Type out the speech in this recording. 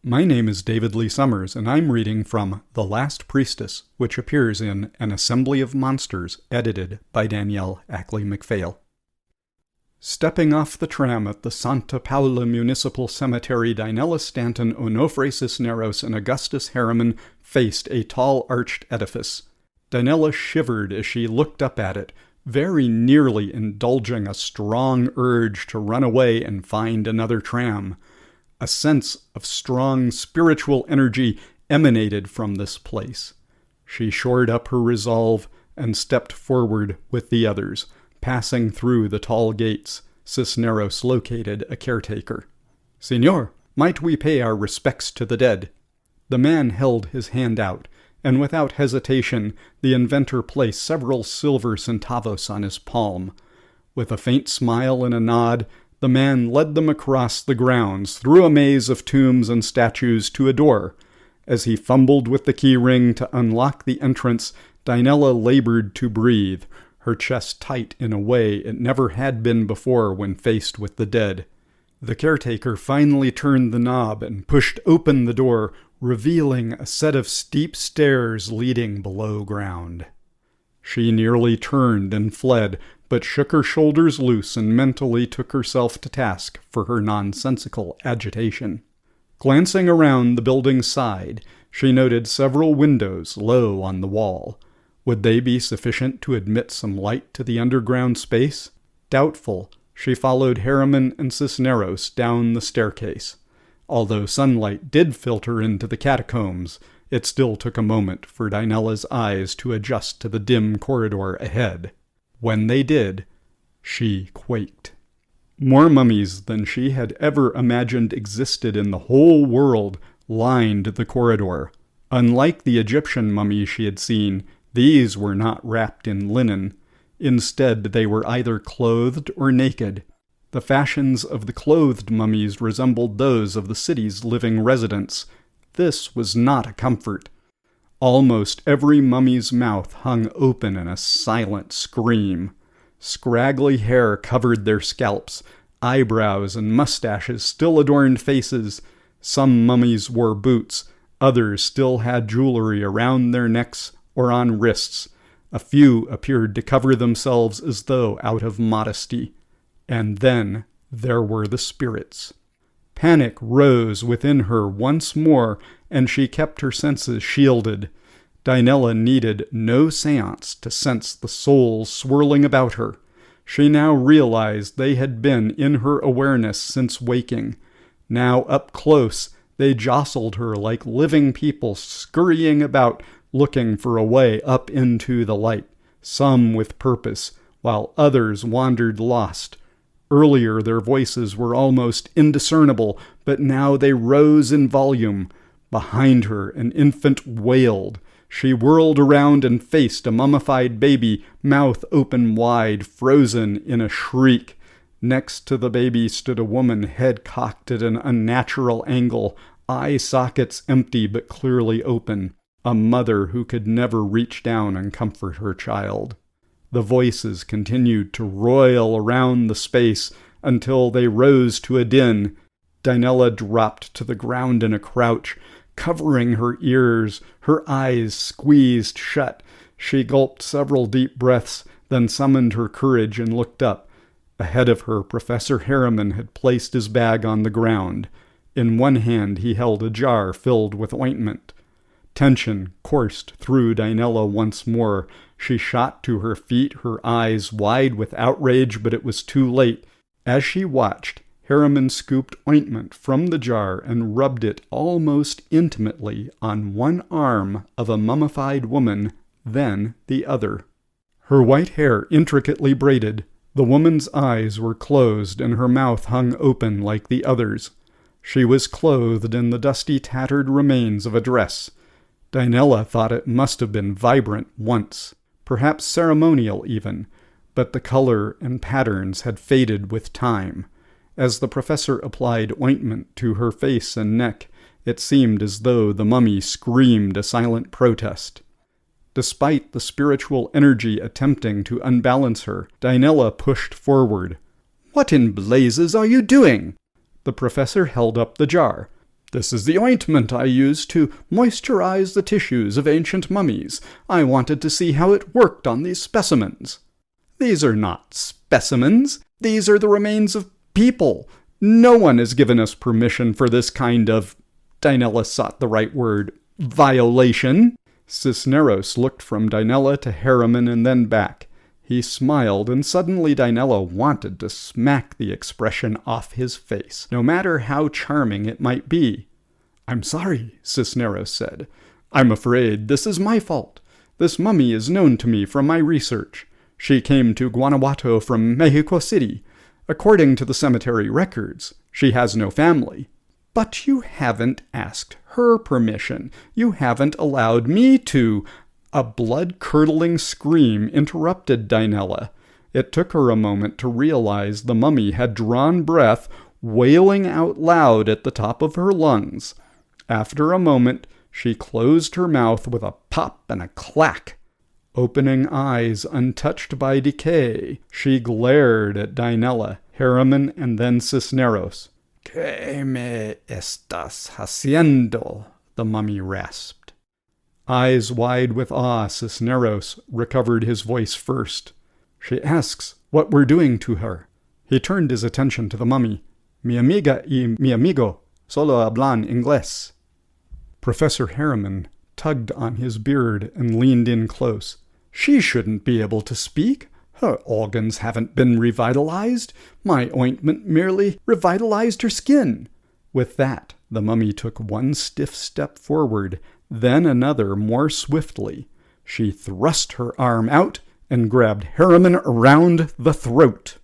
My name is David Lee Summers, and I'm reading from The Last Priestess, which appears in An Assembly of Monsters, edited by Danielle Ackley-McPhail. Stepping off the tram at the Santa Paula Municipal Cemetery, Danielle Stanton, Onofre Cisneros, and Augustus Harriman faced a tall arched edifice. Danielle shivered as she looked up at it, very nearly indulging a strong urge to run away and find another tram. A sense of strong spiritual energy emanated from this place. She shored up her resolve and stepped forward with the others, passing through the tall gates. Cisneros located a caretaker. "Signor, might we pay our respects to the dead?" The man held his hand out, and without hesitation, the inventor placed several silver centavos on his palm. With a faint smile and a nod, the man led them across the grounds, through a maze of tombs and statues, to a door. As he fumbled with the key ring to unlock the entrance, Danielle labored to breathe, her chest tight in a way it never had been before when faced with the dead. The caretaker finally turned the knob and pushed open the door, revealing a set of steep stairs leading below ground. She nearly turned and fled, but shook her shoulders loose and mentally took herself to task for her nonsensical agitation. Glancing around the building's side, she noted several windows low on the wall. Would they be sufficient to admit some light to the underground space? Doubtful, she followed Harriman and Cisneros down the staircase. Although sunlight did filter into the catacombs, it still took a moment for Danielle's eyes to adjust to the dim corridor ahead. When they did, she quaked. More mummies than she had ever imagined existed in the whole world lined the corridor. Unlike the Egyptian mummies she had seen, these were not wrapped in linen. Instead, they were either clothed or naked. The fashions of the clothed mummies resembled those of the city's living residents. This was not a comfort. Almost every mummy's mouth hung open in a silent scream. Scraggly hair covered their scalps. Eyebrows and mustaches still adorned faces. Some mummies wore boots. Others still had jewelry around their necks or on wrists. A few appeared to cover themselves as though out of modesty. And then there were the spirits. Panic rose within her once more, and she kept her senses shielded. Danielle needed no seance to sense the souls swirling about her. She now realized they had been in her awareness since waking. Now up close, they jostled her like living people scurrying about, looking for a way up into the light, some with purpose, while others wandered lost. Earlier their voices were almost indiscernible, but now they rose in volume. Behind her, an infant wailed. She whirled around and faced a mummified baby, mouth open wide, frozen in a shriek. Next to the baby stood a woman, head cocked at an unnatural angle, eye sockets empty but clearly open. A mother who could never reach down and comfort her child. The voices continued to roil around the space until they rose to a din. Danielle dropped to the ground in a crouch, covering her ears, her eyes squeezed shut. She gulped several deep breaths, then summoned her courage and looked up. Ahead of her, Professor Harriman had placed his bag on the ground. In one hand he held a jar filled with ointment. Tension coursed through Danielle once more. She shot to her feet, her eyes wide with outrage, but it was too late. As she watched, Harriman scooped ointment from the jar and rubbed it almost intimately on one arm of a mummified woman, then the other. Her white hair intricately braided, the woman's eyes were closed and her mouth hung open like the others. She was clothed in the dusty, tattered remains of a dress. Danielle thought it must have been vibrant once, perhaps ceremonial even, but the color and patterns had faded with time. As the professor applied ointment to her face and neck, it seemed as though the mummy screamed a silent protest. Despite the spiritual energy attempting to unbalance her, Danielle pushed forward. "What in blazes are you doing?" The professor held up the jar. This is the ointment I use to moisturize the tissues of ancient mummies. I wanted to see how it worked on these specimens. These are not specimens. These are the remains of people. No one has given us permission for this kind of, Danielle sought the right word, violation. Cisneros looked from Danielle to Harriman and then back. He smiled, and suddenly Danielle wanted to smack the expression off his face, no matter how charming it might be. "I'm sorry," Cisneros said. "I'm afraid this is my fault. This mummy is known to me from my research. She came to Guanajuato from Mexico City. According to the cemetery records, she has no family. But you haven't asked her permission. You haven't allowed me to—" A blood-curdling scream interrupted Danielle. It took her a moment to realize the mummy had drawn breath, wailing out loud at the top of her lungs. After a moment, she closed her mouth with a pop and a clack. Opening eyes untouched by decay, she glared at Danielle, Harriman, and then Cisneros. "¿Qué me estás haciendo?" the mummy rasped. Eyes wide with awe, Cisneros recovered his voice first. "She asks what we're doing to her." He turned his attention to the mummy. "Mi amiga y mi amigo solo hablan inglés." Professor Harriman tugged on his beard and leaned in close. "She shouldn't be able to speak. Her organs haven't been revitalized. My ointment merely revitalized her skin." With that, the mummy took one stiff step forward, then another more swiftly. She thrust her arm out and grabbed Harriman around the throat.